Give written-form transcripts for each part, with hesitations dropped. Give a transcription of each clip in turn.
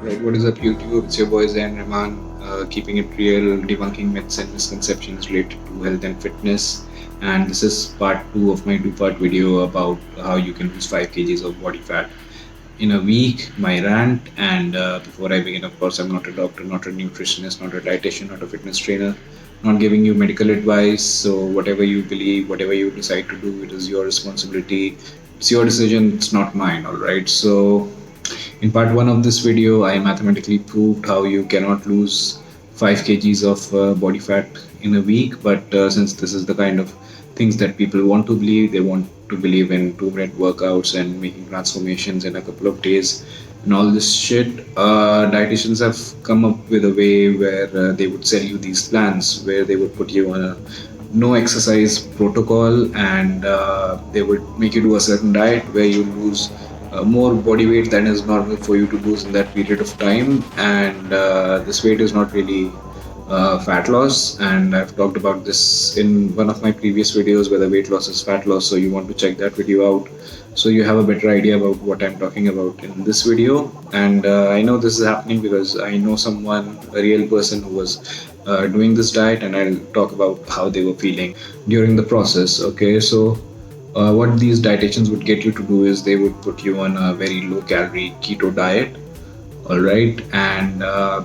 Right, what is up, YouTube? It's your boy Zain Rahman, keeping it real, debunking myths and misconceptions related to health and fitness. And this is part two of my two-part video about how you can lose 5 kgs of body fat in a week, my rant. And before I begin, of course, I'm not a doctor, not a nutritionist, not a dietitian, not a fitness trainer, not giving you medical advice. So, whatever you believe, whatever you decide to do, it is your responsibility. It's your decision, it's not mine, all right? So, in part one of this video, I mathematically proved how you cannot lose 5 kgs of body fat in a week. But since this is the kind of things that people want to believe, they want to believe in 2-minute workouts and making transformations in a couple of days and all this shit. Dietitians have come up with a way where they would sell you these plans where they would put you on a no exercise protocol, and they would make you do a certain diet where you lose more body weight than is normal for you to lose in that period of time. And this weight is not really fat loss, and I've talked about this in one of my previous videos whether weight loss is fat loss, so you want to check that video out so you have a better idea about what I'm talking about in this video. And I know this is happening because I know someone, a real person who was doing this diet, and I'll talk about how they were feeling during the process. Okay, so what these dietitians would get you to do is they would put you on a very low calorie keto diet, all right, and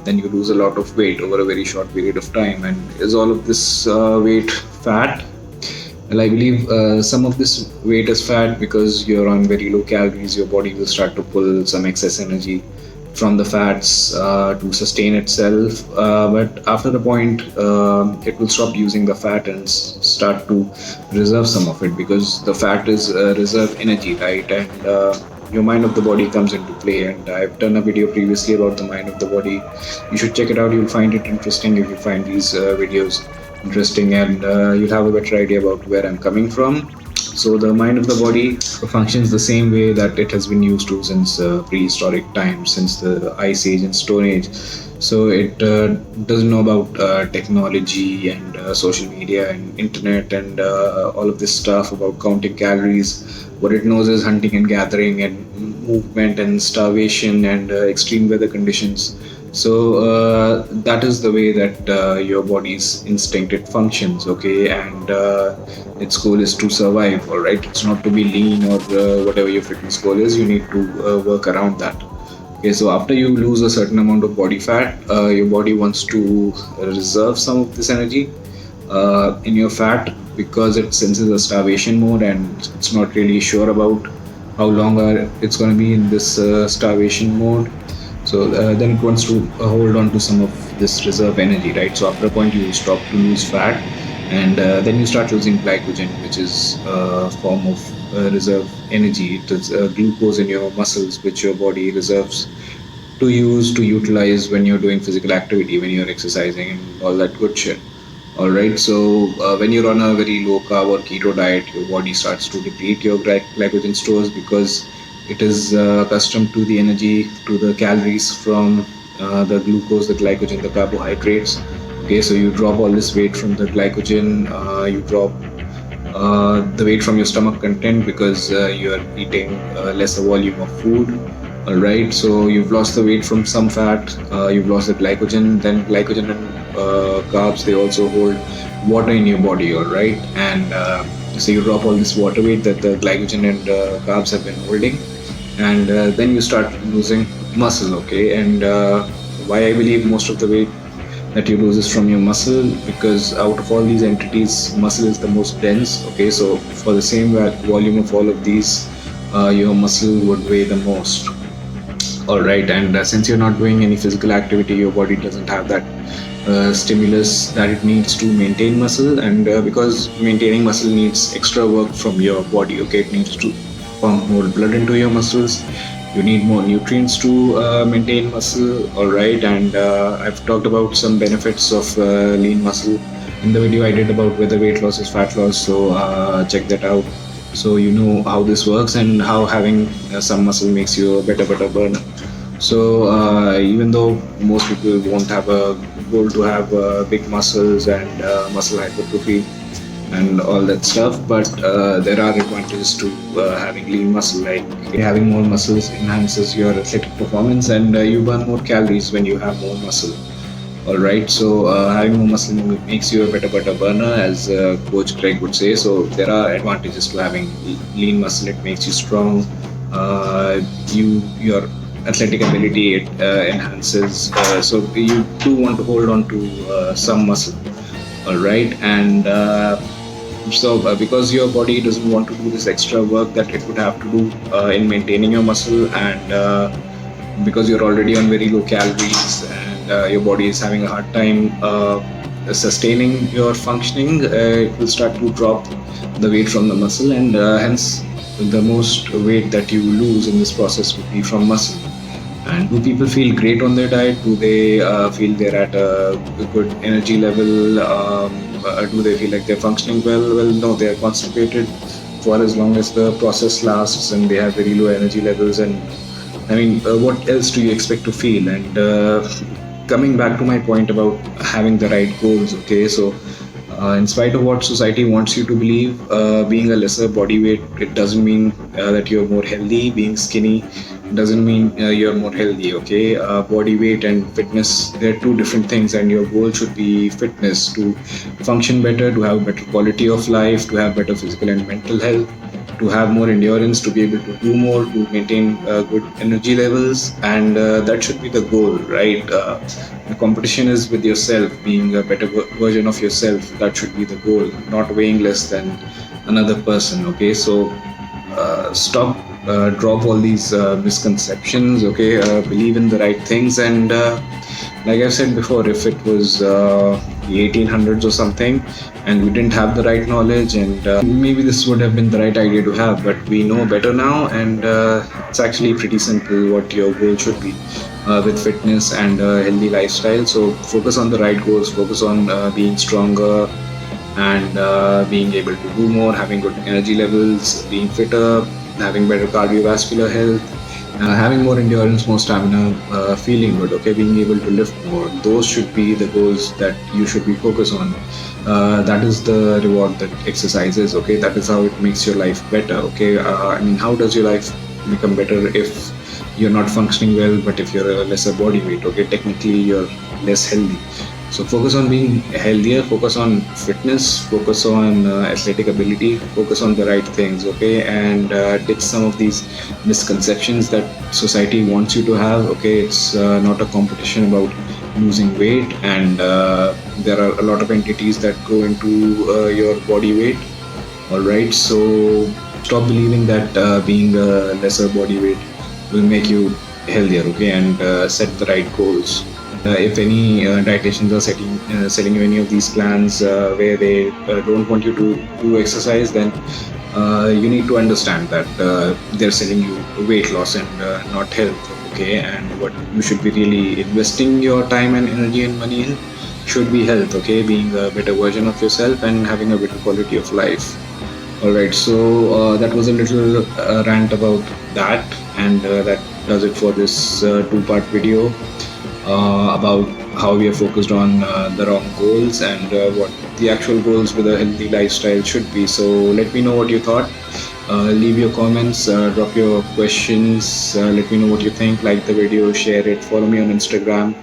then you lose a lot of weight over a very short period of time. And is all of this weight fat? Well, I believe some of this weight is fat because you're on very low calories. Your body will start to pull some excess energy from the fats to sustain itself. But after a point, it will stop using the fat and start to reserve some of it, because the fat is reserve energy, right? And your mind of the body comes into play. And I've done a video previously about the mind of the body. You should check it out. You'll find it interesting if you find these videos interesting, and you'll have a better idea about where I'm coming from. So the mind of the body functions the same way that it has been used to since prehistoric times, since the Ice Age and Stone Age. So it doesn't know about technology and social media and internet and all of this stuff about counting calories. What it knows is hunting and gathering and movement and starvation and extreme weather conditions. So that is the way that your body's instinct it functions, okay? And its goal is to survive, all right? It's not to be lean or whatever your fitness goal is. You need to work around that. Okay, so after you lose a certain amount of body fat, your body wants to reserve some of this energy in your fat, because it senses a starvation mode and it's not really sure about how long it's going to be in this starvation mode. So then it wants to hold on to some of this reserve energy, right? So after a point, you stop to lose fat, and then you start losing glycogen, which is a form of reserve energy. It is glucose in your muscles, which your body reserves to use, to utilize when you're doing physical activity, when you're exercising and all that good shit. All right, so when you're on a very low carb or keto diet, your body starts to deplete your glycogen stores, because it is accustomed to the energy, to the calories from the glucose, the glycogen, the carbohydrates. Okay, so you drop all this weight from the glycogen, you drop the weight from your stomach content because you are eating lesser volume of food. All right, so you've lost the weight from some fat, you've lost the glycogen. Then glycogen and carbs, they also hold water in your body, all right? And so you drop all this water weight that the glycogen and carbs have been holding, and then you start losing muscle, okay? And why I believe most of the weight that you lose is from your muscle, because out of all these entities, muscle is the most dense, okay? So for the same volume of all of these, your muscle would weigh the most. All right, and since you're not doing any physical activity, your body doesn't have that stimulus that it needs to maintain muscle. And because maintaining muscle needs extra work from your body, okay? It needs to pump more blood into your muscles, you need more nutrients to maintain muscle, all right? And I've talked about some benefits of lean muscle in the video I did about whether weight loss is fat loss, so check that out so you know how this works and how having some muscle makes you a better burner. So even though most people won't have a goal to have big muscles and muscle hypertrophy, and all that stuff. But there are advantages to having lean muscle. Like having more muscles enhances your athletic performance, and you burn more calories when you have more muscle. All right, so having more muscle makes you a better butter burner, as Coach Greg would say. So there are advantages to having lean muscle. It makes you strong. Your athletic ability it enhances. So you do want to hold on to some muscle. All right, and because your body doesn't want to do this extra work that it would have to do in maintaining your muscle, and because you're already on very low calories, and your body is having a hard time sustaining your functioning, it will start to drop the weight from the muscle, and hence the most weight that you lose in this process would be from muscle. And do people feel great on their diet? Do they feel they're at a good energy level? Do they feel like they're functioning well? Well, no, they are constipated for as long as the process lasts, and they have very low energy levels. And I mean, what else do you expect to feel? And coming back to my point about having the right goals, okay, so in spite of what society wants you to believe, being a lesser body weight, it doesn't mean that you're more healthy. Being skinny doesn't mean you're more healthy, okay? Body weight and fitness, they're two different things, and your goal should be fitness to function better, to have better quality of life, to have better physical and mental health, to have more endurance, to be able to do more, to maintain good energy levels, and that should be the goal, right? The competition is with yourself, being a better version of yourself. That should be the goal, not weighing less than another person, okay? So stop, drop all these misconceptions, okay? Believe in the right things, and like I said before, if it was the 1800s or something, and we didn't have the right knowledge, and maybe this would have been the right idea to have, but we know better now, and it's actually pretty simple what your goal should be with fitness and healthy lifestyle. So focus on the right goals, focus on being stronger, and being able to do more, having good energy levels, being fitter, having better cardiovascular health, having more endurance, more stamina, feeling good, okay, being able to lift more. Those should be the goals that you should be focused on. That is the reward that exercise is, okay? That is how it makes your life better, okay? I mean, how does your life become better if you're not functioning well, but if you're a lesser body weight, okay? Technically, you're less healthy. So focus on being healthier, focus on fitness, focus on athletic ability, focus on the right things, okay? And ditch some of these misconceptions that society wants you to have, okay? It's not a competition about losing weight, and there are a lot of entities that go into your body weight, all right? So stop believing that being a lesser body weight will make you healthier, okay? And set the right goals. If any dietitians are selling you any of these plans where they don't want you to do exercise, then you need to understand that they're selling you weight loss and not health, okay? And what you should be really investing your time and energy and money in should be health, okay? Being a better version of yourself and having a better quality of life. All right, so that was a little rant about that, and that does it for this two-part video about how we are focused on the wrong goals, and what the actual goals with a healthy lifestyle should be. So let me know what you thought. Leave your comments, drop your questions, let me know what you think. Like the video, share it, follow me on Instagram.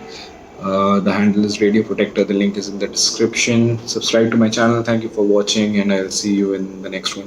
The handle is Radio Protector. The link is in the description. Subscribe to my channel. Thank you for watching, and I'll see you in the next one.